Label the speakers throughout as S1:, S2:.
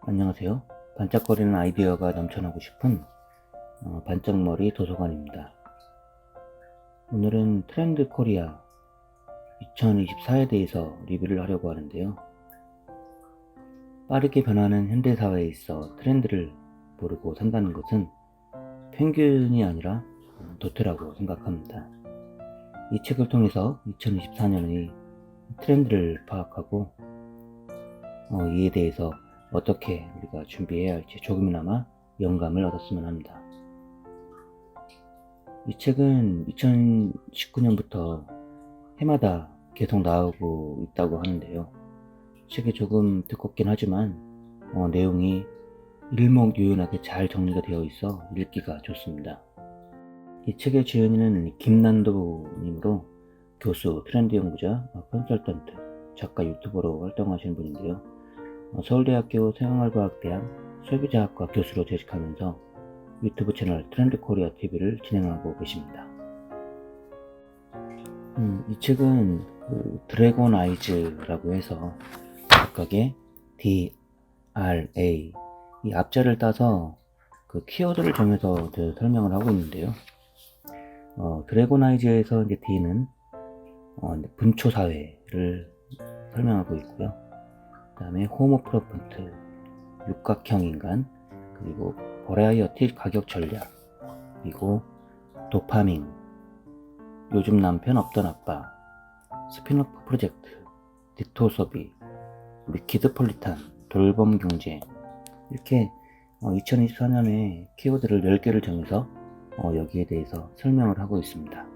S1: 안녕하세요. 반짝거리는 아이디어가 넘쳐나고 싶은 반짝머리 도서관입니다. 오늘은 트렌드 코리아 2024에 대해서 리뷰를 하려고 하는데요. 빠르게 변하는 현대사회에 있어 트렌드를 모르고 산다는 것은 편견이 아니라 도태라고 생각합니다. 이 책을 통해서 2024년의 트렌드를 파악하고 이에 대해서 어떻게 우리가 준비해야 할지 조금이나마 영감을 얻었으면 합니다. 이 책은 2019년부터 해마다 계속 나오고 있다고 하는데요. 책이 조금 두껍긴 하지만 내용이 일목요연하게 잘 정리가 되어 있어 읽기가 좋습니다. 이 책의 지은이는 김난도님으로 교수, 트렌드 연구자, 컨설턴트, 작가, 유튜버로 활동하시는 분인데요. 서울대학교 생활과학대학 소비자학과 교수로 재직하면서 유튜브 채널 트렌드 코리아 TV를 진행하고 계십니다. 이 책은 드래곤 아이즈라고 해서 각각의 D, R, A 이 앞자를 따서 그 키워드를 정해서 설명을 하고 있는데요. 드래곤 아이즈에서 이제 D는 분초 사회를 설명하고 있고요. 그 다음에 호모 프로펀트, 육각형 인간, 그리고 버라이어티 가격 전략, 그리고 도파민, 요즘 남편 없던 아빠, 스피노프 프로젝트, 디토 소비, 키드폴리탄, 돌봄 경제, 이렇게 2024년에 키워드를 10개를 정해서 여기에 대해서 설명을 하고 있습니다.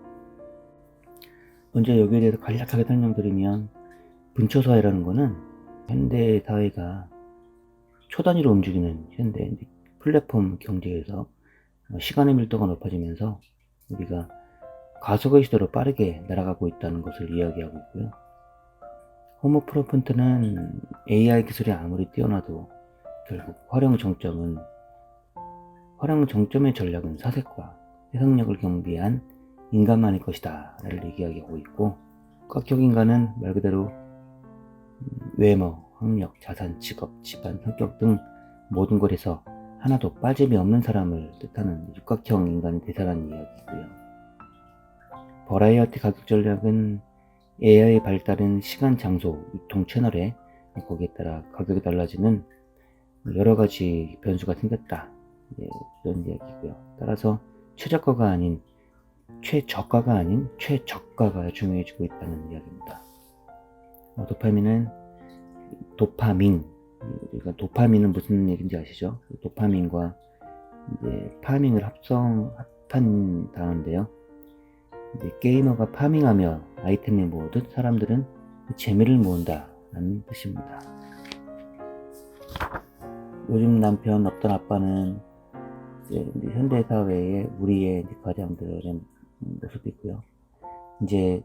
S1: 먼저 여기에 대해서 간략하게 설명드리면, 분초사회라는 것은 현대사회가 초단위로 움직이는 현대 플랫폼 경제에서 시간의 밀도가 높아지면서 우리가 가속의 시대로 빠르게 날아가고 있다는 것을 이야기하고 있고요. 호모 프로펀트는 AI 기술이 아무리 뛰어나도 결국 활용 정점의 전략은 사색과 해석력을 경비한 인간만일 것이다 라를 얘기하고 있고, 육각형 인간은 말 그대로 외모, 학력, 자산, 직업, 집안, 성격 등 모든 것에서 하나도 빠짐이 없는 사람을 뜻하는 육각형 인간이 되살아난 이야기고요. 버라이어티 가격 전략은 AI의 발달은 시간, 장소, 유통 채널에 거기에 따라 가격이 달라지는 여러 가지 변수가 생겼다. 이런 이야기고요. 따라서 최저가가 아닌 최저가가 중요해지고 있다는 이야기입니다. 도파민은 무슨 얘기인지 아시죠? 도파민과 이제 파밍을 합한다는데요. 이제 게이머가 파밍하며 아이템을 모으듯 사람들은 재미를 모은다라는 뜻입니다. 요즘 남편 없던 아빠는 이제 현대사회의 우리의 가장들의 모습이고요. 이제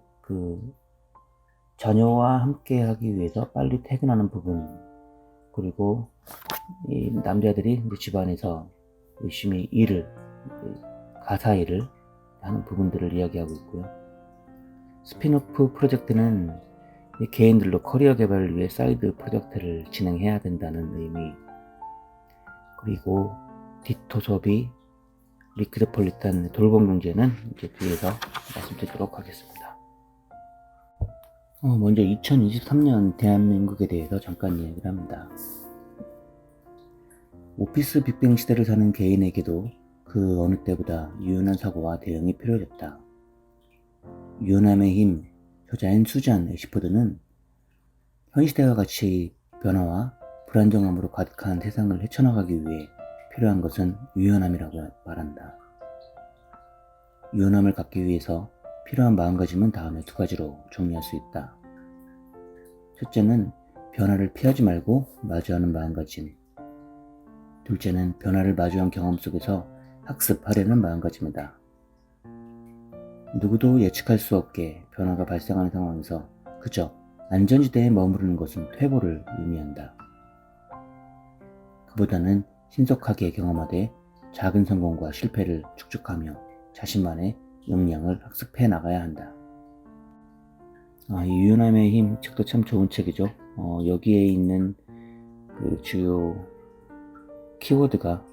S1: 자녀와 함께 하기 위해서 빨리 퇴근하는 부분, 그리고 이 남자들이 이제 집안에서 열심히 가사 일을 하는 부분들을 이야기하고 있고요. 스피노프 프로젝트는 개인들로 커리어 개발을 위해 사이드 프로젝트를 진행해야 된다는 의미, 그리고 디토 소비, 리퀴드폴리탄 돌봄 경제는 이제 뒤에서 말씀드리도록 하겠습니다. 먼저 2023년 대한민국에 대해서 잠깐 이야기를 합니다. 오피스 빅뱅 시대를 사는 개인에게도 그 어느 때보다 유연한 사고와 대응이 필요해졌다. 유연함의 힘, 저자인 수잔 애시포드는 현 시대와 같이 변화와 불안정함으로 가득한 세상을 헤쳐나가기 위해 필요한 것은 유연함이라고 말한다. 유연함을 갖기 위해서 필요한 마음가짐은 다음에 2가지로 정리할 수 있다. 첫째는 변화를 피하지 말고 마주하는 마음가짐. 둘째는 변화를 마주한 경험 속에서 학습하려는 마음가짐이다. 누구도 예측할 수 없게 변화가 발생하는 상황에서 그저 안전지대에 머무르는 것은 퇴보를 의미한다. 그보다는 신속하게 경험하되 작은 성공과 실패를 축적하며 자신만의 역량을 학습해 나가야 한다. 이 유연함의 힘 책도 참 좋은 책이죠. 여기에 있는 그 주요 키워드가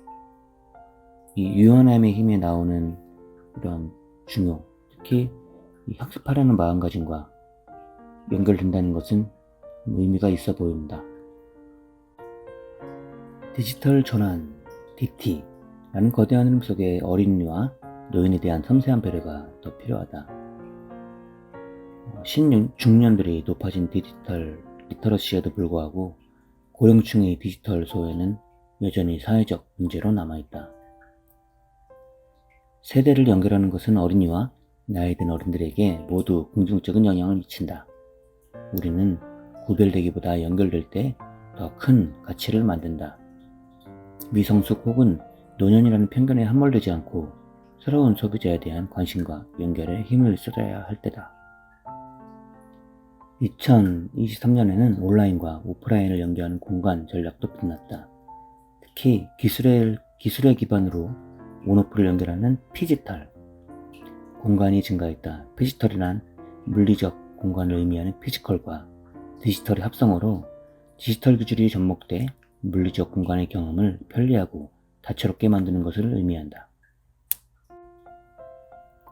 S1: 이 유연함의 힘에 나오는 이런 중요, 특히 이 학습하려는 마음가짐과 연결된다는 것은 의미가 있어 보입니다. 디지털 전환, DT라는 거대한 흐름 속에 어린이와 노인에 대한 섬세한 배려가 더 필요하다. 중년들이 높아진 디지털 리터러시에도 불구하고 고령층의 디지털 소외는 여전히 사회적 문제로 남아있다. 세대를 연결하는 것은 어린이와 나이 든 어른들에게 모두 긍정적인 영향을 미친다. 우리는 구별되기보다 연결될 때 더 큰 가치를 만든다. 미성숙 혹은 노년이라는 편견에 함몰되지 않고 새로운 소비자에 대한 관심과 연결에 힘을 쏟아야 할 때다. 2023년에는 온라인과 오프라인을 연계하는 공간 전략도 빛났다. 특히 기술의 기반으로 온오프를 연결하는 피지털 공간이 증가했다. 피지털이란 물리적 공간을 의미하는 피지컬과 디지털의 합성어로 디지털 기술이 접목돼 물리적 공간의 경험을 편리하고 다채롭게 만드는 것을 의미한다.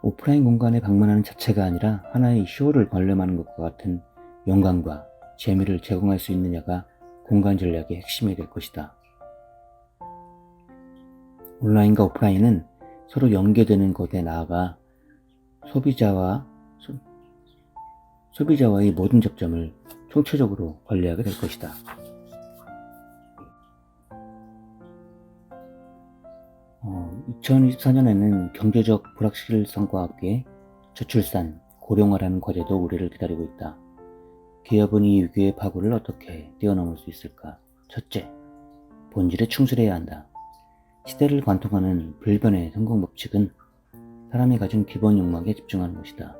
S1: 오프라인 공간에 방문하는 자체가 아니라 하나의 쇼를 관람하는 것과 같은 영감과 재미를 제공할 수 있느냐가 공간 전략의 핵심이 될 것이다. 온라인과 오프라인은 서로 연계되는 곳에 나아가 소비자와의 모든 접점을 총체적으로 관리하게 될 것이다. 2024년에는 경제적 불확실성과 함께 저출산, 고령화라는 과제도 우리를 기다리고 있다. 기업은 이 위기의 파고를 어떻게 뛰어넘을 수 있을까? 첫째, 본질에 충실해야 한다. 시대를 관통하는 불변의 성공 법칙은 사람이 가진 기본 욕망에 집중하는 것이다.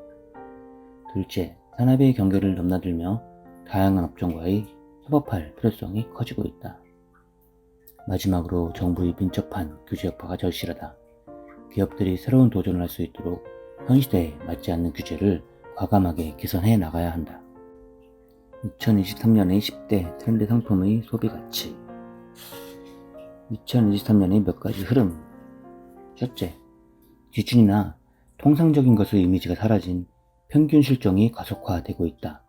S1: 둘째, 산업의 경계를 넘나들며 다양한 업종과의 협업할 필요성이 커지고 있다. 마지막으로 정부의 민첩한 규제 여파가 절실하다. 기업들이 새로운 도전을 할 수 있도록 현 시대에 맞지 않는 규제를 과감하게 개선해 나가야 한다. 2023년의 10대 트렌드 상품의 소비 가치. 2023년의 몇 가지 흐름. 첫째, 기준이나 통상적인 것의 이미지가 사라진 평균 실종이 가속화되고 있다.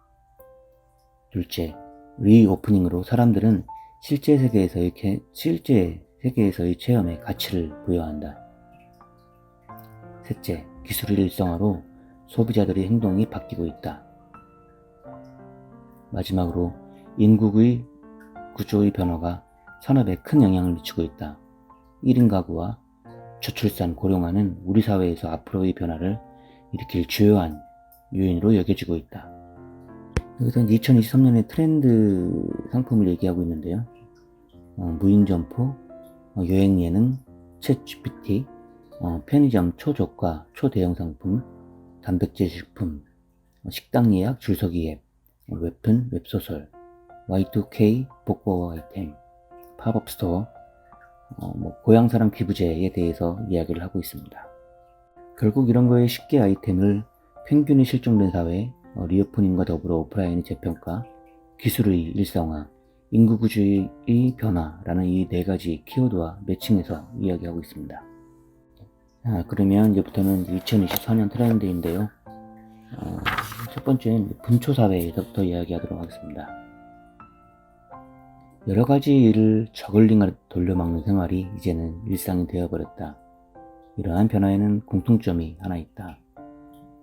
S1: 둘째, 리오프닝으로 사람들은 실제 세계에서의 체험에 가치를 부여한다. 셋째, 기술의 일상화로 소비자들의 행동이 바뀌고 있다. 마지막으로 인구의 구조의 변화가 산업에 큰 영향을 미치고 있다. 1인 가구와 저출산, 고령화는 우리 사회에서 앞으로의 변화를 일으킬 주요한 요인으로 여겨지고 있다. 여기서 2023년의 트렌드 상품을 얘기하고 있는데요. 무인점포, 여행 예능, 챗 GPT, 편의점 초저가, 초대형 상품, 단백질 식품, 식당 예약, 줄서기 앱, 웹툰, 웹소설, Y2K, 복고 아이템, 팝업 스토어, 고향사랑 기부제에 대해서 이야기를 하고 있습니다. 결국 이런 거에 쉽게 아이템을 평균이 실종된 사회, 리오프닝과 더불어 오프라인의 재평가, 기술의 일상화, 인구구조의 변화라는 이 네 가지 키워드와 매칭해서 이야기하고 있습니다. 자, 그러면 이제부터는 2024년 트렌드인데요. 첫 번째는 분초사회에서부터 이야기하도록 하겠습니다. 여러 가지 일을 저글링을 돌려막는 생활이 이제는 일상이 되어버렸다. 이러한 변화에는 공통점이 하나 있다.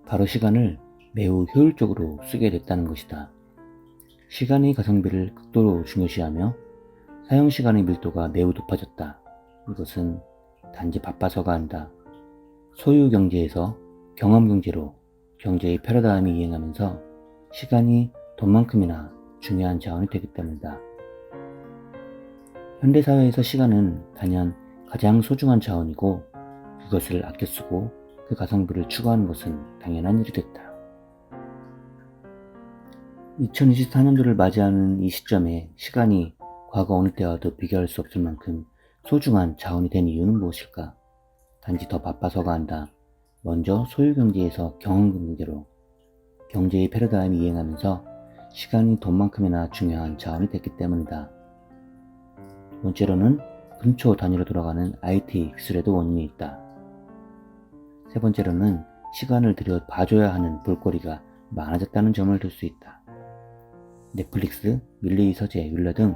S1: 바로 시간을 매우 효율적으로 쓰게 됐다는 것이다. 시간의 가성비를 극도로 중요시하며 사용시간의 밀도가 매우 높아졌다. 이것은 단지 바빠서가 아니다. 소유경제에서 경험경제로 경제의 패러다임이 이행하면서 시간이 돈만큼이나 중요한 자원이 되기 때문이다. 현대사회에서 시간은 단연 가장 소중한 자원이고 그것을 아껴 쓰고 그 가성비를 추구하는 것은 당연한 일이 됐다. 2024년도를 맞이하는 이 시점에 시간이 과거 어느 때와도 비교할 수 없을 만큼 소중한 자원이 된 이유는 무엇일까? 단지 더 바빠서가 아니다. 먼저 소유경제에서 경험경제로 경제의 패러다임이 이행하면서 시간이 돈만큼이나 중요한 자원이 됐기 때문이다. 두 번째로는 분초 단위로 돌아가는 IT 기술에도 원인이 있다. 세 번째로는 시간을 들여 봐줘야 하는 볼거리가 많아졌다는 점을 들 수 있다. 넷플릭스, 밀리 서재, 율라 등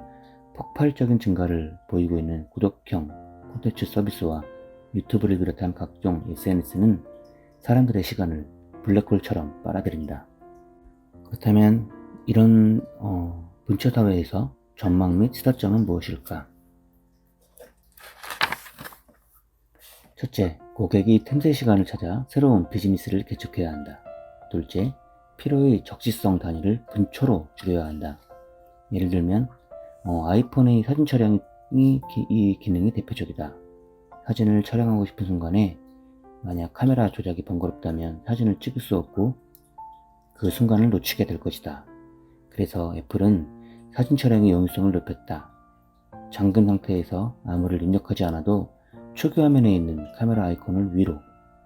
S1: 폭발적인 증가를 보이고 있는 구독형 콘텐츠 서비스와 유튜브를 비롯한 각종 SNS는 사람들의 시간을 블랙홀처럼 빨아들인다. 그렇다면 이런 분초 사회에서 전망 및 시사점은 무엇일까? 첫째, 고객이 틈새 시간을 찾아 새로운 비즈니스를 개척해야 한다. 둘째, 필요의 적시성 단위를 분초로 줄여야 한다. 예를 들면 아이폰의 사진 촬영이 이 기능이 대표적이다. 사진을 촬영하고 싶은 순간에 만약 카메라 조작이 번거롭다면 사진을 찍을 수 없고 그 순간을 놓치게 될 것이다. 그래서 애플은 사진 촬영의 용이성을 높였다. 잠근 상태에서 아무를 입력하지 않아도 초기 화면에 있는 카메라 아이콘을 위로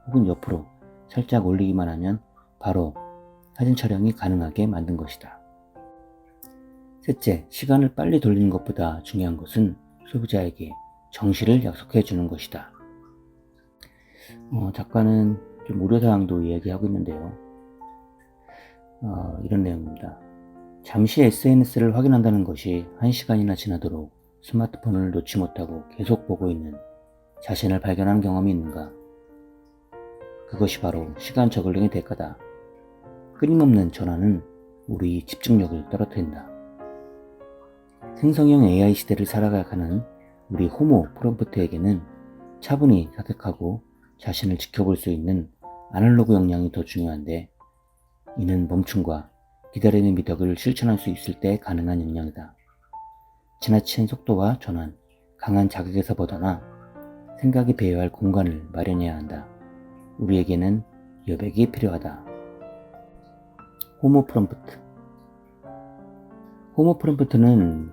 S1: 혹은 옆으로 살짝 올리기만 하면 바로 사진 촬영이 가능하게 만든 것이다. 셋째, 시간을 빨리 돌리는 것보다 중요한 것은 소비자에게 정시를 약속해 주는 것이다. 작가는 좀 우려사항도 이야기하고 있는데요. 이런 내용입니다. 잠시 SNS를 확인한다는 것이 1시간이나 지나도록 스마트폰을 놓지 못하고 계속 보고 있는 자신을 발견한 경험이 있는가? 그것이 바로 시간 저글링의 대가다. 끊임없는 전화는 우리 집중력을 떨어뜨린다. 생성형 AI 시대를 살아가는 우리 호모 프롬프트에게는 차분히 사색하고 자신을 지켜볼 수 있는 아날로그 역량이 더 중요한데, 이는 멈춤과 기다림의 미덕을 실천할 수 있을 때 가능한 역량이다. 지나친 속도와 전환, 강한 자극에서 벗어나 생각이 배회할 공간을 마련해야 한다. 우리에게는 여백이 필요하다. 호모 프롬프트. 호모 프롬프트는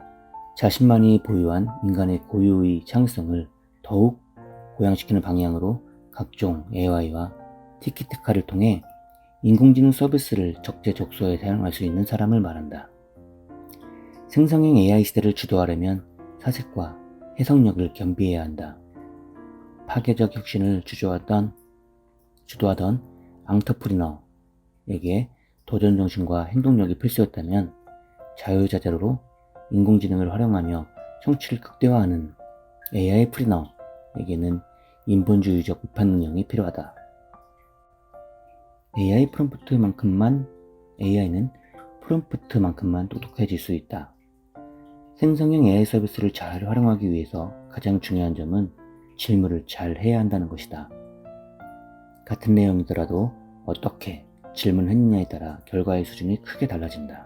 S1: 자신만이 보유한 인간의 고유의 창의성을 더욱 고양시키는 방향으로 각종 AI와 티키타카를 통해 인공지능 서비스를 적재적소에 사용할 수 있는 사람을 말한다. 생성형 AI 시대를 주도하려면 사색과 해석력을 겸비해야 한다. 파괴적 혁신을 주도하던 앙터프리너에게 도전정신과 행동력이 필수였다면 자유자재로 인공지능을 활용하며 성취를 극대화하는 AI 프리너에게는 인본주의적 비판 능력이 필요하다. AI는 프롬프트만큼만 똑똑해질 수 있다. 생성형 AI 서비스를 잘 활용하기 위해서 가장 중요한 점은 질문을 잘 해야 한다는 것이다. 같은 내용이더라도 어떻게 질문했느냐에 따라 결과의 수준이 크게 달라진다.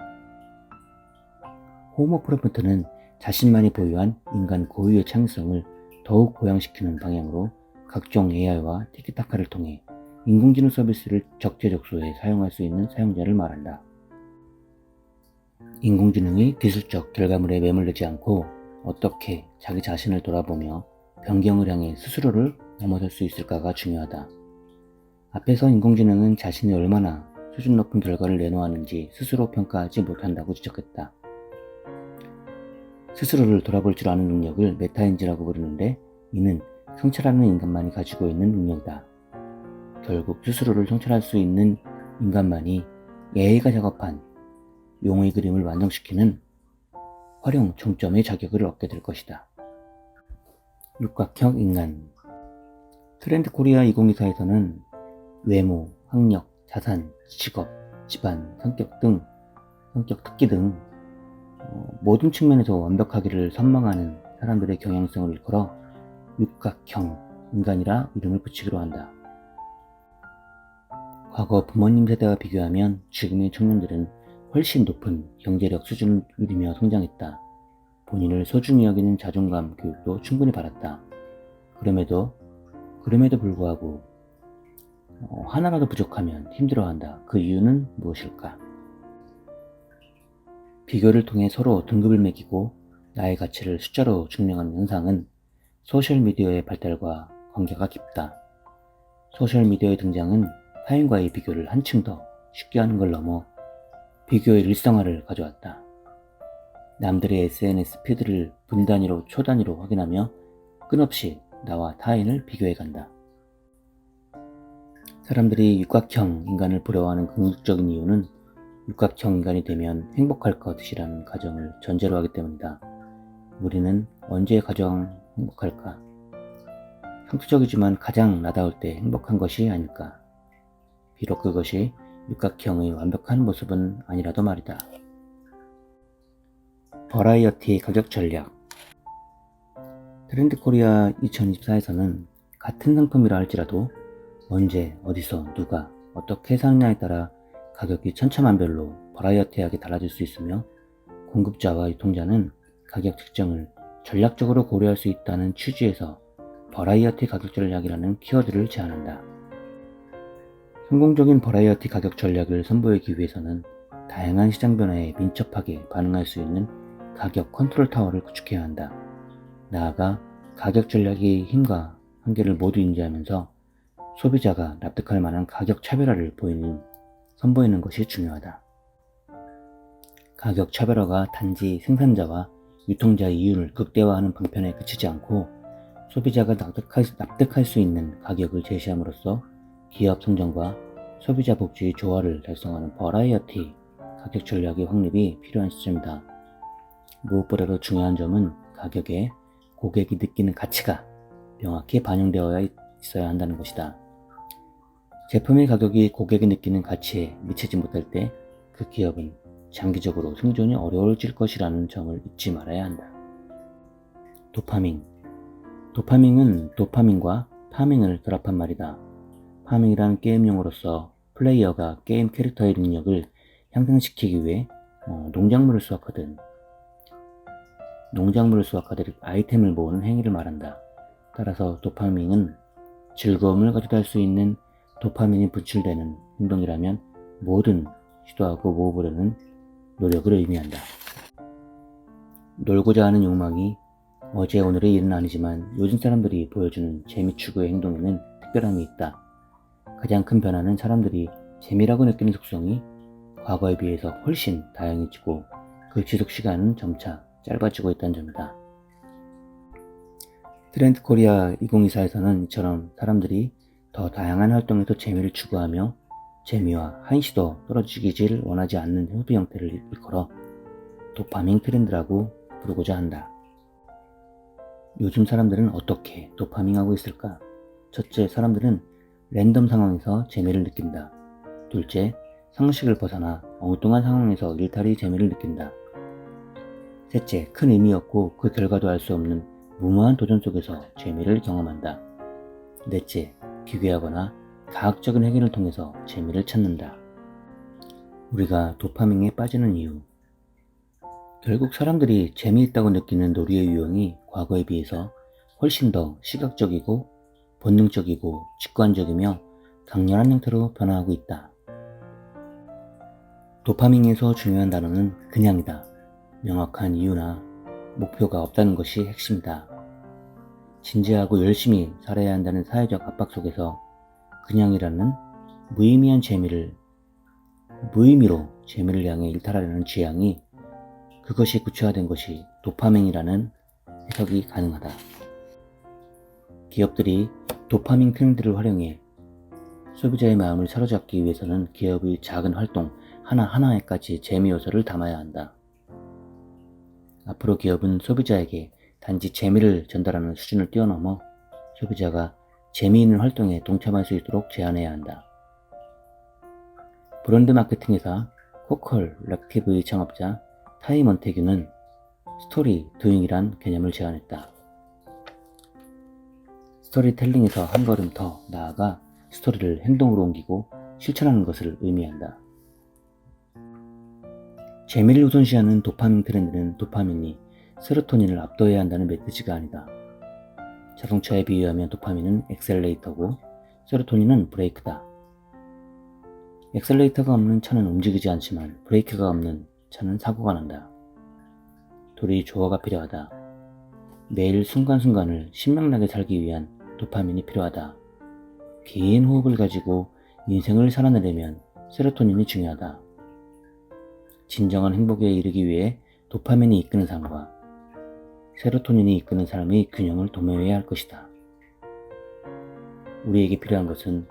S1: 호모 프롬프트는 자신만이 보유한 인간 고유의 창의성을 더욱 고양시키는 방향으로 각종 AI와 티키타카를 통해 인공지능 서비스를 적재적소에 사용할 수 있는 사용자를 말한다. 인공지능의 기술적 결과물에 매몰되지 않고 어떻게 자기 자신을 돌아보며 변경을 향해 스스로를 넘어설 수 있을까가 중요하다. 앞에서 인공지능은 자신이 얼마나 수준 높은 결과를 내놓았는지 스스로 평가하지 못한다고 지적했다. 스스로를 돌아볼 줄 아는 능력을 메타인지라고 부르는데, 이는 성찰하는 인간만이 가지고 있는 능력이다. 결국 스스로를 성찰할 수 있는 인간만이 AI가 작업한 용의 그림을 완성시키는 활용 종점의 자격을 얻게 될 것이다. 육각형 인간. 트렌드 코리아 2024에서는 외모, 학력, 자산, 직업, 집안, 성격 특기 등 모든 측면에서 완벽하기를 선망하는 사람들의 경향성을 일컬어 육각형 인간이라 이름을 붙이기로 한다. 과거 부모님 세대와 비교하면 지금의 청년들은 훨씬 높은 경제력 수준을 누리며 성장했다. 본인을 소중히 여기는 자존감 교육도 충분히 받았다. 그럼에도 불구하고 하나라도 부족하면 힘들어한다. 그 이유는 무엇일까? 비교를 통해 서로 등급을 매기고 나의 가치를 숫자로 증명하는 현상은 소셜미디어의 발달과 관계가 깊다. 소셜미디어의 등장은 타인과의 비교를 한층 더 쉽게 하는 걸 넘어 비교의 일상화를 가져왔다. 남들의 SNS 피드를 분 단위로 초 단위로 확인하며 끝없이 나와 타인을 비교해간다. 사람들이 육각형 인간을 부러워하는 궁극적인 이유는 육각형 인간이 되면 행복할 것이라는 가정을 전제로 하기 때문이다. 우리는 언제 가장 행복할까? 형투적이지만 가장 나다울 때 행복한 것이 아닐까? 비록 그것이 육각형의 완벽한 모습은 아니라도 말이다. 버라이어티 가격 전략. 트렌드 코리아 2024에서는 같은 상품이라 할지라도 언제, 어디서, 누가, 어떻게 사느냐에 따라 가격이 천차만별로 버라이어티하게 달라질 수 있으며 공급자와 유통자는 가격 책정을 전략적으로 고려할 수 있다는 취지에서 버라이어티 가격 전략이라는 키워드를 제안한다. 성공적인 버라이어티 가격 전략을 선보이기 위해서는 다양한 시장 변화에 민첩하게 반응할 수 있는 가격 컨트롤 타워를 구축해야 한다. 나아가 가격 전략의 힘과 한계를 모두 인지하면서 소비자가 납득할 만한 가격 차별화를 선보이는 것이 중요하다. 가격 차별화가 단지 생산자와 유통자의 이윤을 극대화하는 방편에 그치지 않고 소비자가 납득할 수 있는 가격을 제시함으로써 기업 성장과 소비자 복지의 조화를 달성하는 버라이어티 가격 전략의 확립이 필요한 시점이다. 무엇보다도 중요한 점은 가격에 고객이 느끼는 가치가 명확히 반영되어 있어야 한다는 것이다. 제품의 가격이 고객이 느끼는 가치에 미치지 못할 때 그 기업은 장기적으로 생존이 어려워질 것이라는 점을 잊지 말아야 한다. 도파민. 도파민은 도파민과 파밍을 결합한 말이다. 파밍이란 게임 용어로서 플레이어가 게임 캐릭터의 능력을 향상시키기 위해 농작물을 수확하듯 아이템을 모으는 행위를 말한다. 따라서 도파민은 즐거움을 가져다 할 수 있는 도파민이 분출되는 행동이라면 뭐든 시도하고 모으려는 노력을 의미한다. 놀고자 하는 욕망이 어제 오늘의 일은 아니지만 요즘 사람들이 보여주는 재미 추구의 행동에는 특별함이 있다. 가장 큰 변화는 사람들이 재미라고 느끼는 속성이 과거에 비해서 훨씬 다양해지고 그 지속 시간은 점차 짧아지고 있다는 점이다. 트렌드 코리아 2024에서는 이처럼 사람들이 더 다양한 활동에서 재미를 추구하며 재미와 한시도 떨어지기를 원하지 않는 소비 형태를 일컬어 도파민 트렌드라고 부르고자 한다. 요즘 사람들은 어떻게 도파밍하고 있을까? 첫째, 사람들은 랜덤 상황에서 재미를 느낀다. 둘째, 상식을 벗어나 엉뚱한 상황에서 일탈의 재미를 느낀다. 셋째, 큰 의미 없고 그 결과도 알 수 없는 무모한 도전 속에서 재미를 경험한다. 넷째, 비교하거나 과학적인 해결을 통해서 재미를 찾는다. 우리가 도파민에 빠지는 이유. 결국 사람들이 재미있다고 느끼는 놀이의 유형이 과거에 비해서 훨씬 더 시각적이고 본능적이고 직관적이며 강렬한 형태로 변화하고 있다. 도파민에서 중요한 단어는 그냥이다. 명확한 이유나 목표가 없다는 것이 핵심이다. 진지하고 열심히 살아야 한다는 사회적 압박 속에서 그냥이라는 무의미로 재미를 향해 일탈하려는 취향이 그것이 구체화된 것이 도파민이라는 해석이 가능하다. 기업들이 도파민 트렌드를 활용해 소비자의 마음을 사로잡기 위해서는 기업의 작은 활동 하나하나에까지 재미 요소를 담아야 한다. 앞으로 기업은 소비자에게 단지 재미를 전달하는 수준을 뛰어넘어 소비자가 재미있는 활동에 동참할 수 있도록 제안해야 한다. 브랜드 마케팅 회사 코컬렉티브의 창업자 타이 먼테규는 스토리 도잉이란 개념을 제안했다. 스토리텔링에서 한 걸음 더 나아가 스토리를 행동으로 옮기고 실천하는 것을 의미한다. 재미를 우선시하는 도파민 트렌드는 도파민이 세로토닌을 압도해야 한다는 메시지가 아니다. 자동차에 비유하면 도파민은 엑셀레이터고 세로토닌은 브레이크다. 엑셀레이터가 없는 차는 움직이지 않지만 브레이크가 없는 차는 사고가 난다. 둘이 조화가 필요하다. 매일 순간순간을 신명나게 살기 위한 도파민이 필요하다. 긴 호흡을 가지고 인생을 살아내려면 세로토닌이 중요하다. 진정한 행복에 이르기 위해 도파민이 이끄는 삶과 세로토닌이 이끄는 삶의 균형을 도모해야 할 것이다. 우리에게 필요한 것은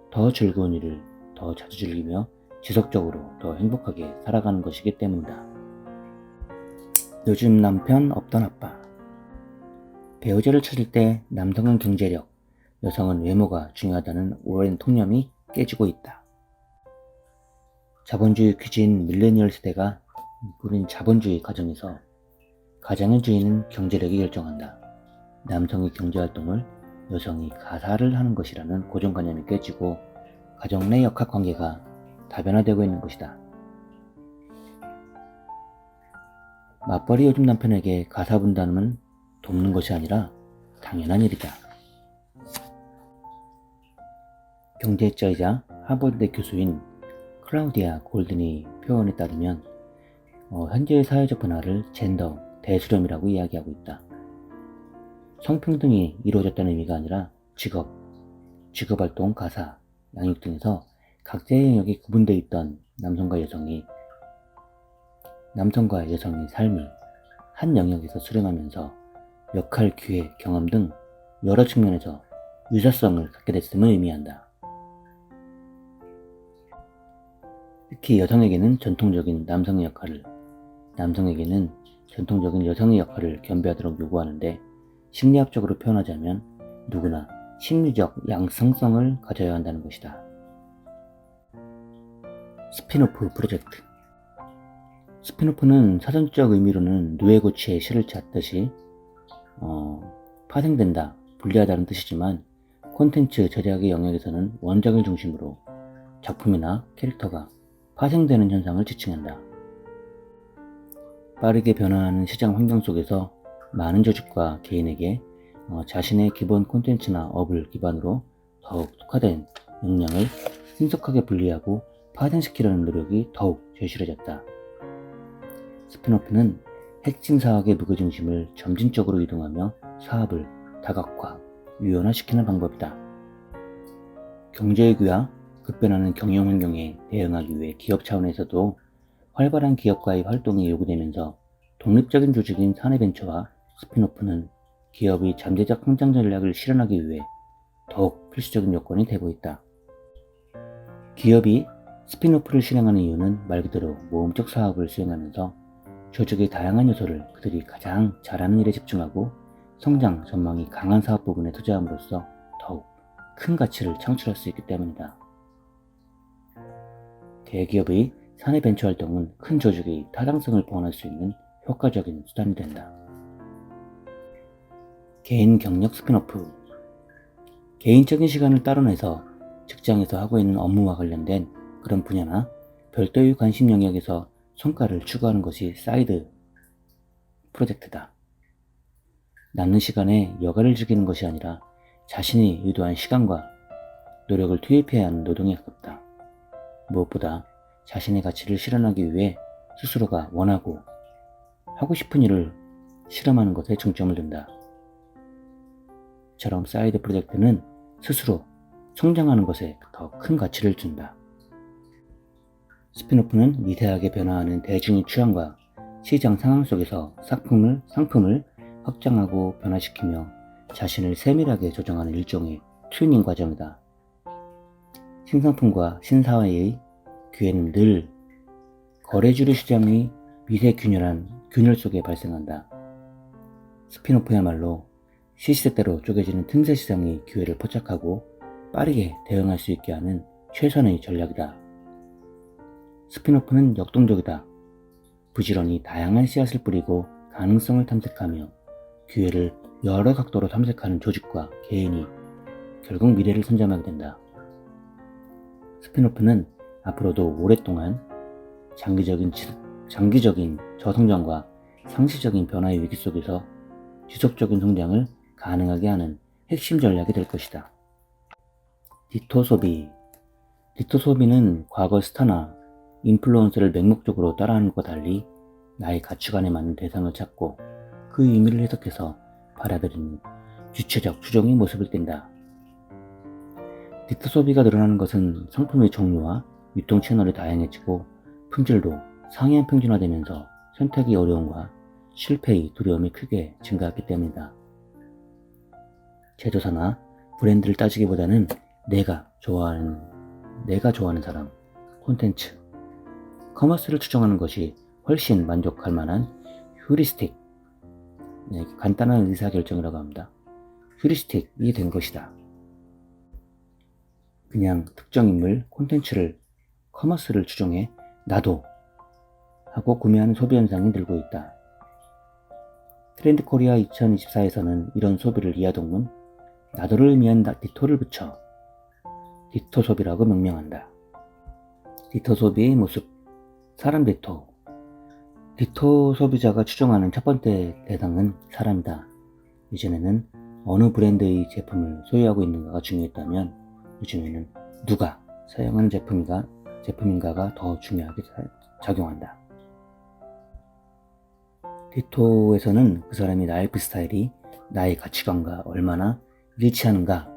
S1: 더 즐거운 일을 더 자주 즐기며 지속적으로 더 행복하게 살아가는 것이기 때문이다. 요즘 남편 없던 아빠. 배우자를 찾을 때 남성은 경제력, 여성은 외모가 중요하다는 오랜 통념이 깨지고 있다. 자본주의 귀지인 밀레니얼 세대가 꾸린 자본주의 가정에서 가장의 주인은 경제력이 결정한다. 남성이 경제활동을, 여성이 가사를 하는 것이라는 고정관념이 깨지고 가정 내 역학관계가 다변화되고 있는 것이다. 맞벌이 요즘 남편에게 가사 분담은 돕는 것이 아니라 당연한 일이다. 경제학자이자 하버드대 교수인 클라우디아 골든의 표현에 따르면 현재의 사회적 변화를 젠더 대수렴이라고 이야기하고 있다. 성평등이 이루어졌다는 의미가 아니라 직업활동, 가사, 양육 등에서 각자의 영역이 구분되어 있던 남성과 여성의 삶이 한 영역에서 수렴하면서 역할, 기회, 경험 등 여러 측면에서 유사성을 갖게 됐음을 의미한다. 특히 여성에게는 전통적인 남성의 역할을, 남성에게는 전통적인 여성의 역할을 겸비하도록 요구하는데 심리학적으로 표현하자면 누구나 심리적 양성성을 가져야 한다는 것이다. 스핀오프 프로젝트. 스핀오프는 사전적 의미로는 누에고치의 시를 찾듯이 파생된다, 분리하다는 뜻이지만 콘텐츠 제작의 영역에서는 원작을 중심으로 작품이나 캐릭터가 파생되는 현상을 지칭한다. 빠르게 변화하는 시장 환경 속에서 많은 조직과 개인에게 자신의 기본 콘텐츠나 업을 기반으로 더욱 특화된 역량을 신속하게 분리하고 파생시키려는 노력이 더욱 절실해졌다. 스핀오프는 핵심 사업의 무게중심을 점진적으로 이동하며 사업을 다각화, 유연화시키는 방법이다. 경제위기와 급변하는 경영 환경에 대응하기 위해 기업 차원에서도 활발한 기업가의 활동이 요구되면서 독립적인 조직인 사내벤처와 스핀오프는 기업의 잠재적 성장 전략을 실현하기 위해 더욱 필수적인 요건이 되고 있다. 기업이 스핀오프를 실행하는 이유는 말 그대로 모험적 사업을 수행하면서 조직의 다양한 요소를 그들이 가장 잘하는 일에 집중하고 성장 전망이 강한 사업 부분에 투자함으로써 더욱 큰 가치를 창출할 수 있기 때문이다. 대기업의 사내 벤처 활동은 큰 조직의 타당성을 보완할 수 있는 효과적인 수단이 된다. 개인 경력 스핀오프. 개인적인 시간을 따로 내서 직장에서 하고 있는 업무와 관련된 그런 분야나 별도의 관심 영역에서 성과를 추구하는 것이 사이드 프로젝트다. 남는 시간에 여가를 즐기는 것이 아니라 자신이 의도한 시간과 노력을 투입해야 하는 노동에 가깝다. 무엇보다 자신의 가치를 실현하기 위해 스스로가 원하고 하고 싶은 일을 실험하는 것에 중점을 둔다. 이처럼 사이드 프로젝트는 스스로 성장하는 것에 더 큰 가치를 준다. 스핀오프는 미세하게 변화하는 대중의 취향과 시장 상황 속에서 상품을 확장하고 변화시키며 자신을 세밀하게 조정하는 일종의 튜닝 과정이다. 신상품과 신사회의 기회는 늘 거래주류 시장의 균열 속에 발생한다. 스핀오프야말로 시시때때로 쪼개지는 틈새 시장의 기회를 포착하고 빠르게 대응할 수 있게 하는 최선의 전략이다. 스핀오프는 역동적이다. 부지런히 다양한 씨앗을 뿌리고 가능성을 탐색하며 기회를 여러 각도로 탐색하는 조직과 개인이 결국 미래를 선점하게 된다. 스핀오프는 앞으로도 오랫동안 장기적인 저성장과 상시적인 변화의 위기 속에서 지속적인 성장을 가능하게 하는 핵심 전략이 될 것이다. 디토 소비는 과거 스타나 인플루언서를 맹목적으로 따라하는 것과 달리 나의 가치관에 맞는 대상을 찾고 그 의미를 해석해서 받아들이는 주체적 추종의 모습을 띈다. 디토 소비가 늘어나는 것은 상품의 종류와 유통 채널이 다양해지고 품질도 상이한 평준화되면서 선택이 어려움과 실패의 두려움이 크게 증가했기 때문이다. 제조사나 브랜드를 따지기보다는 내가 좋아하는 사람, 콘텐츠, 커머스를 추정하는 것이 훨씬 만족할 만한 휴리스틱, 간단한 의사결정이라고 합니다. 휴리스틱이 된 것이다. 그냥 특정 인물, 콘텐츠를, 커머스를 추정해 나도 하고 구매하는 소비 현상이 늘고 있다. 트렌드 코리아 2024에서는 이런 소비를 이하동문 나도를 의미한 디토를 붙여 디토 소비라고 명명한다. 디토 소비의 모습, 사람 디토. 디토 소비자가 추정하는 첫 번째 대상은 사람이다. 이전에는 어느 브랜드의 제품을 소유하고 있는가가 중요했다면 요즘에는 누가 사용하는 제품인가가 더 중요하게 작용한다. 디토에서는 그 사람의 라이프 스타일이 나의 가치관과 얼마나 일치하는가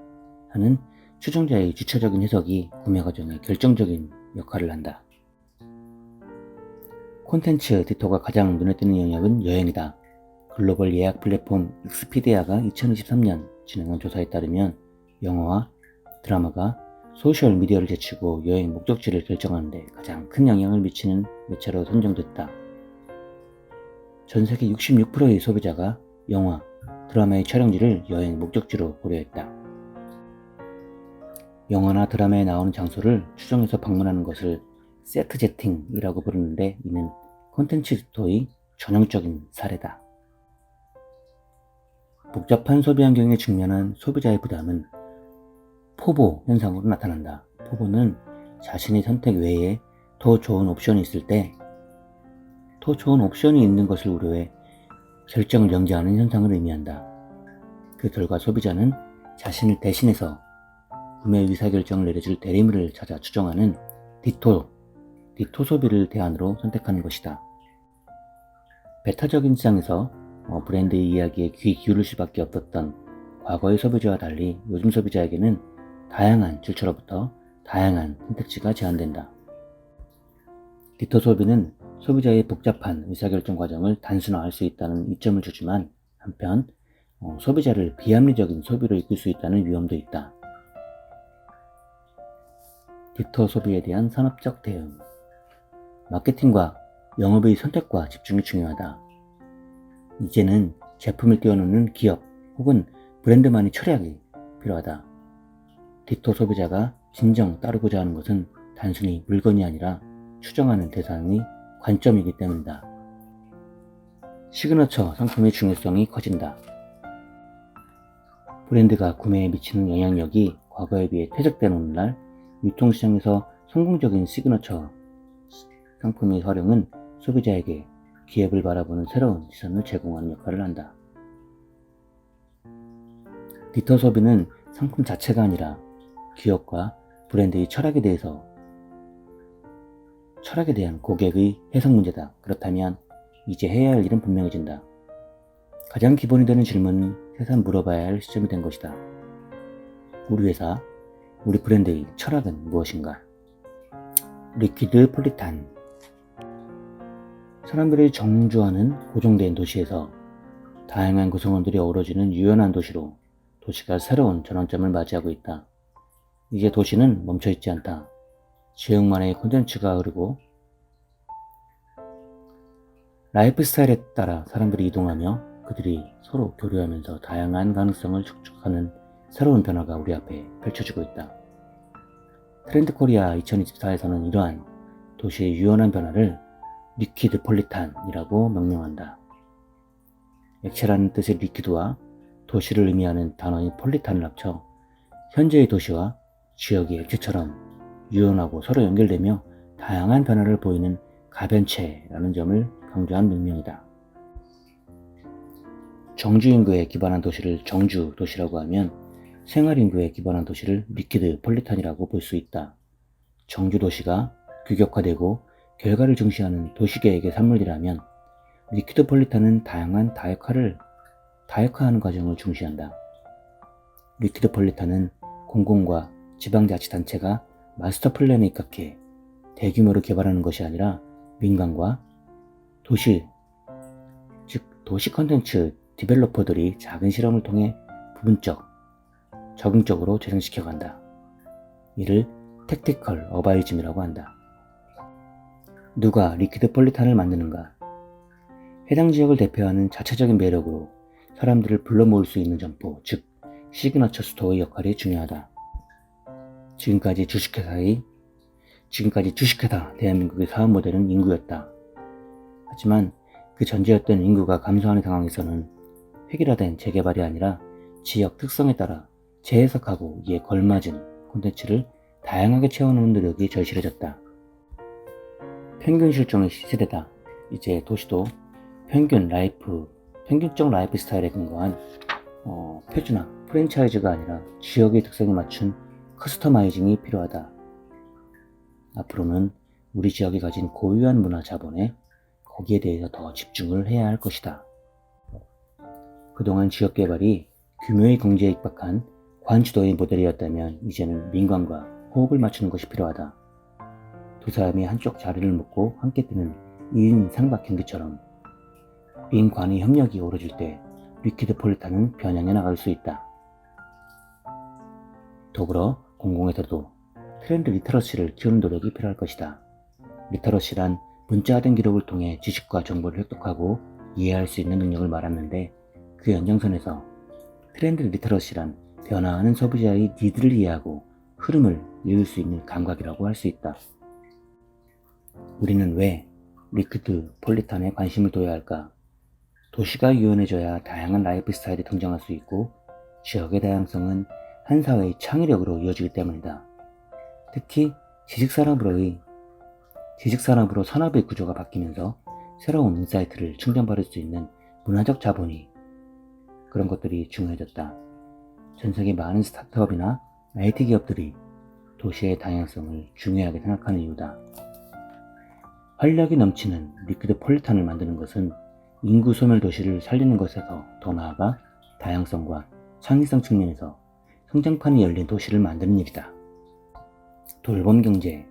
S1: 하는 추종자의 주체적인 해석이 구매 과정에 결정적인 역할을 한다. 콘텐츠 디토가 가장 눈에 띄는 영역은 여행이다. 글로벌 예약 플랫폼 익스피디아가 2023년 진행한 조사에 따르면 영화와 드라마가 소셜미디어를 제치고 여행 목적지를 결정하는 데 가장 큰 영향을 미치는 매체로 선정됐다. 전세계 66%의 소비자가 영화, 드라마의 촬영지를 여행 목적지로 고려했다. 영화나 드라마에 나오는 장소를 추정해서 방문하는 것을 세트제팅이라고 부르는데 이는 콘텐츠 디토의 전형적인 사례다. 복잡한 소비 환경에 직면한 소비자의 부담은 포보 현상으로 나타난다. 포보는 자신의 선택 외에 더 좋은 옵션이 있을 때 더 좋은 옵션이 있는 것을 우려해 결정을 연기하는 현상을 의미한다. 그 결과 소비자는 자신을 대신해서 구매 의사결정을 내려줄 대리물을 찾아 추정하는 디토 소비를 대안으로 선택하는 것이다. 베타적인 시장에서 브랜드의 이야기에 귀 기울일 수밖에 없었던 과거의 소비자와 달리 요즘 소비자에게는 다양한 출처로부터 다양한 선택지가 제한된다. 디토 소비는 소비자의 복잡한 의사결정 과정을 단순화할 수 있다는 이점을 주지만 한편 소비자를 비합리적인 소비로 이끌 수 있다는 위험도 있다. 디토 소비에 대한 산업적 대응. 마케팅과 영업의 선택과 집중이 중요하다. 이제는 제품을 띄워놓는 기업 혹은 브랜드만이 철학이 필요하다. 디토 소비자가 진정 따르고자 하는 것은 단순히 물건이 아니라 추정하는 대상의 관점이기 때문이다. 시그너처 상품의 중요성이 커진다. 브랜드가 구매에 미치는 영향력이 과거에 비해 퇴색된 오늘날 유통시장에서 성공적인 시그너처 상품의 활용은 소비자에게 기업을 바라보는 새로운 시선을 제공하는 역할을 한다. 디토 소비는 상품 자체가 아니라 기업과 브랜드의 철학에 대한 고객의 해석 문제다. 그렇다면 이제 해야 할 일은 분명해진다. 가장 기본이 되는 질문은 새삼 물어봐야 할 시점이 된 것이다. 우리 회사, 우리 브랜드의 철학은 무엇인가? 리퀴드 폴리탄. 사람들이 정주하는 고정된 도시에서 다양한 구성원들이 어우러지는 유연한 도시로 도시가 새로운 전환점을 맞이하고 있다. 이제 도시는 멈춰있지 않다. 지역만의 콘텐츠가 흐르고 라이프 스타일에 따라 사람들이 이동하며 그들이 서로 교류하면서 다양한 가능성을 축적하는 새로운 변화가 우리 앞에 펼쳐지고 있다. 트렌드 코리아 2024에서는 이러한 도시의 유연한 변화를 리퀴드 폴리탄이라고 명명한다. 액체라는 뜻의 리퀴드와 도시를 의미하는 단어인 폴리탄을 합쳐 현재의 도시와 지역의 액체처럼 유연하고 서로 연결되며 다양한 변화를 보이는 가변체라는 점을 강조한 명명이다. 정주인구에 기반한 도시를 정주 도시라고 하면 생활인구에 기반한 도시를 리퀴드 폴리탄이라고 볼 수 있다. 정주 도시가 규격화되고 결과를 중시하는 도시계획의 산물이라면 리퀴드 폴리탄은 다양한 다역화하는 과정을 중시한다. 리퀴드 폴리탄은 공공과 지방자치단체가 마스터 플랜에 입각해 대규모로 개발하는 것이 아니라 민간과 도시, 즉 도시 컨텐츠 디벨로퍼들이 작은 실험을 통해 부분적, 적응적으로 재생시켜간다. 이를 택티컬 어바이즘이라고 한다. 누가 리퀴드 폴리탄을 만드는가? 해당 지역을 대표하는 자체적인 매력으로 사람들을 불러 모을 수 있는 점포, 즉 시그너처 스토어의 역할이 중요하다. 지금까지 주식회사 대한민국의 사업 모델은 인구였다. 하지만 그 전제였던 인구가 감소하는 상황에서는 획일화된 재개발이 아니라 지역 특성에 따라 재해석하고 이에 걸맞은 콘텐츠를 다양하게 채워넣는 노력이 절실해졌다. 평균 실종의 시대다. 이제 도시도 평균적 라이프 스타일에 근거한 표준화, 프랜차이즈가 아니라 지역의 특성에 맞춘 커스터마이징이 필요하다. 앞으로는 우리 지역이 가진 고유한 문화 자본에 거기에 대해서 더 집중을 해야 할 것이다. 그동안 지역개발이 규모의 경제에 입박한 관주도의 모델이었다면 이제는 민관과 호흡을 맞추는 것이 필요하다. 두 사람이 한쪽 자리를 묶고 함께 뜨는 2인 삼각경기처럼 민관의 협력이 오르질 때 리퀴드 폴리탄은 변형해 나갈 수 있다. 더불어 공공에서도 트렌드 리터러시를 키우는 노력이 필요할 것이다. 리터러시란 문자화된 기록을 통해 지식과 정보를 획득하고 이해할 수 있는 능력을 말하는데 그 연장선에서 트렌드 리터러시란 변화하는 소비자의 니드를 이해하고 흐름을 읽을 수 있는 감각이라고 할 수 있다. 우리는 왜 리퀴드 폴리탄에 관심을 둬야 할까? 도시가 유연해져야 다양한 라이프 스타일이 등장할 수 있고 지역의 다양성은 한 사회의 창의력으로 이어지기 때문이다. 특히 지식산업으로 산업의 구조가 바뀌면서 새로운 인사이트를 충전받을 수 있는 문화적 자본이 그런 것들이 중요해졌다. 전 세계 많은 스타트업이나 IT 기업들이 도시의 다양성을 중요하게 생각하는 이유다. 활력이 넘치는 리퀴드 폴리탄을 만드는 것은 인구 소멸 도시를 살리는 것에서 더 나아가 다양성과 창의성 측면에서 성장판이 열린 도시를 만드는 일이다. 돌봄 경제.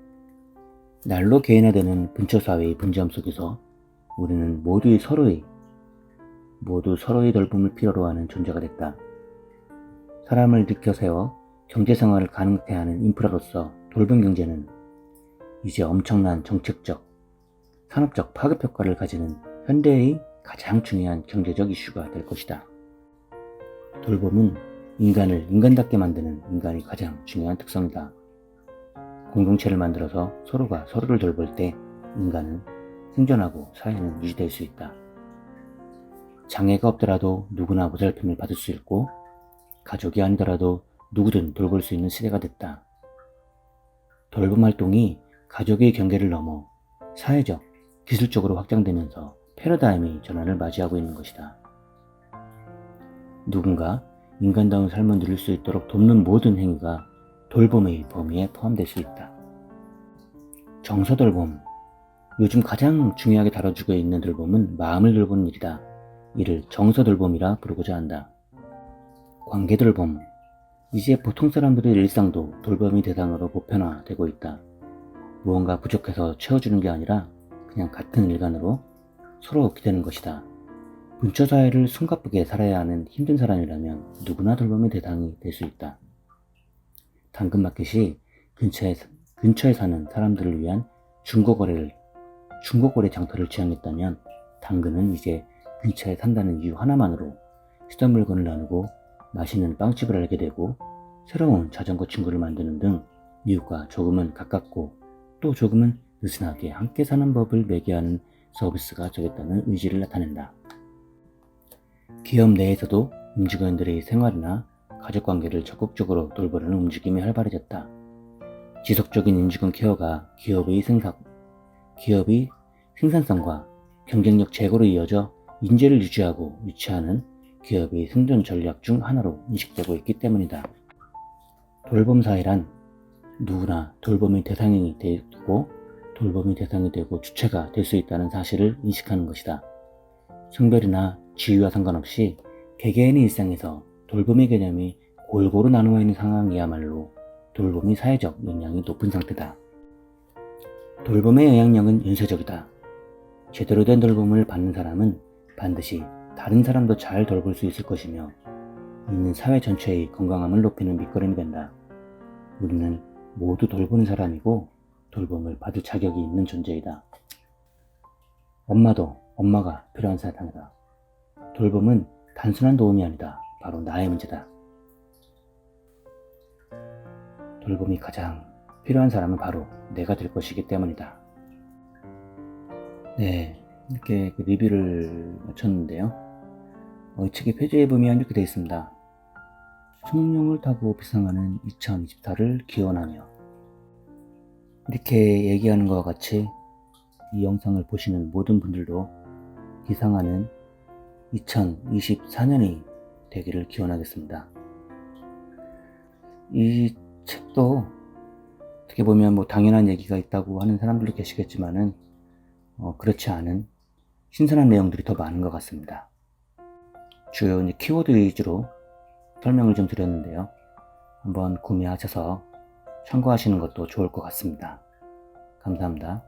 S1: 날로 개인화되는 분처사회의 분주함 속에서 우리는 모두 서로의 돌봄을 필요로 하는 존재가 됐다. 사람을 일으켜 세워 경제생활을 가능케 하는 인프라로서 돌봄 경제는 이제 엄청난 정책적, 산업적 파급 효과를 가지는 현대의 가장 중요한 경제적 이슈가 될 것이다. 돌봄은 인간을 인간답게 만드는 인간의 가장 중요한 특성이다. 공동체를 만들어서 서로가 서로를 돌볼 때 인간은 생존하고 사회는 유지될 수 있다. 장애가 없더라도 누구나 보살핌을 받을 수 있고 가족이 아니더라도 누구든 돌볼 수 있는 시대가 됐다. 돌봄 활동이 가족의 경계를 넘어 사회적, 기술적으로 확장되면서 패러다임의 전환을 맞이하고 있는 것이다. 누군가 인간다운 삶을 누릴 수 있도록 돕는 모든 행위가 돌봄의 범위에 포함될 수 있다. 정서돌봄. 요즘 가장 중요하게 다뤄지고 있는 돌봄은 마음을 돌보는 일이다. 이를 정서돌봄이라 부르고자 한다. 관계돌봄. 이제 보통 사람들의 일상도 돌봄의 대상으로 보편화되고 있다. 무언가 부족해서 채워주는 게 아니라 그냥 같은 일관으로 서로 기대는 것이다. 분처사회를 숨가쁘게 살아야 하는 힘든 사람이라면 누구나 돌봄의 대상이 될 수 있다. 당근마켓이 근처에 사는 사람들을 위한 중고거래 장터를 지향했다면 당근은 이제 근처에 산다는 이유 하나만으로 쓰던 물건을 나누고 맛있는 빵집을 알게 되고 새로운 자전거 친구를 만드는 등 이웃과 조금은 가깝고 또 조금은 느슨하게 함께 사는 법을 매개하는 서비스가 되겠다는 의지를 나타낸다. 기업 내에서도 임직원들의 생활이나 가족관계를 적극적으로 돌보려는 움직임이 활발해졌다. 지속적인 임직원 케어가 기업의 생산성과 경쟁력 제고로 이어져 인재를 유지하고 유치하는 기업의 생존 전략 중 하나로 인식되고 있기 때문이다. 돌봄 사회란 누구나 돌봄의 대상이 되고 주체가 될 수 있다는 사실을 인식하는 것이다. 성별이나 지위와 상관없이 개개인의 일상에서 돌봄의 개념이 골고루 나누어 있는 상황이야말로 돌봄의 사회적 영향이 높은 상태다. 돌봄의 영향력은 연쇄적이다. 제대로 된 돌봄을 받는 사람은 반드시 다른 사람도 잘 돌볼 수 있을 것이며 있는 사회 전체의 건강함을 높이는 밑거름이 된다. 우리는 모두 돌보는 사람이고 돌봄을 받을 자격이 있는 존재이다. 엄마도 엄마가 필요한 사람이다. 돌봄은 단순한 도움이 아니다. 바로 나의 문제다. 돌봄이 가장 필요한 사람은 바로 내가 될 것이기 때문이다. 네, 이렇게 리뷰를 마쳤는데요. 이 책의 표지에 보면 이렇게 되어 있습니다. 청룡을 타고 비상하는 2024를 기원하며, 이렇게 얘기하는 것과 같이 이 영상을 보시는 모든 분들도 비상하는 2024년이 되기를 기원하겠습니다. 이 책도 어떻게 보면 당연한 얘기가 있다고 하는 사람들도 계시겠지만은 그렇지 않은 신선한 내용들이 더 많은 것 같습니다. 주요 이제 키워드 위주로 설명을 좀 드렸는데요. 한번 구매하셔서 참고하시는 것도 좋을 것 같습니다. 감사합니다.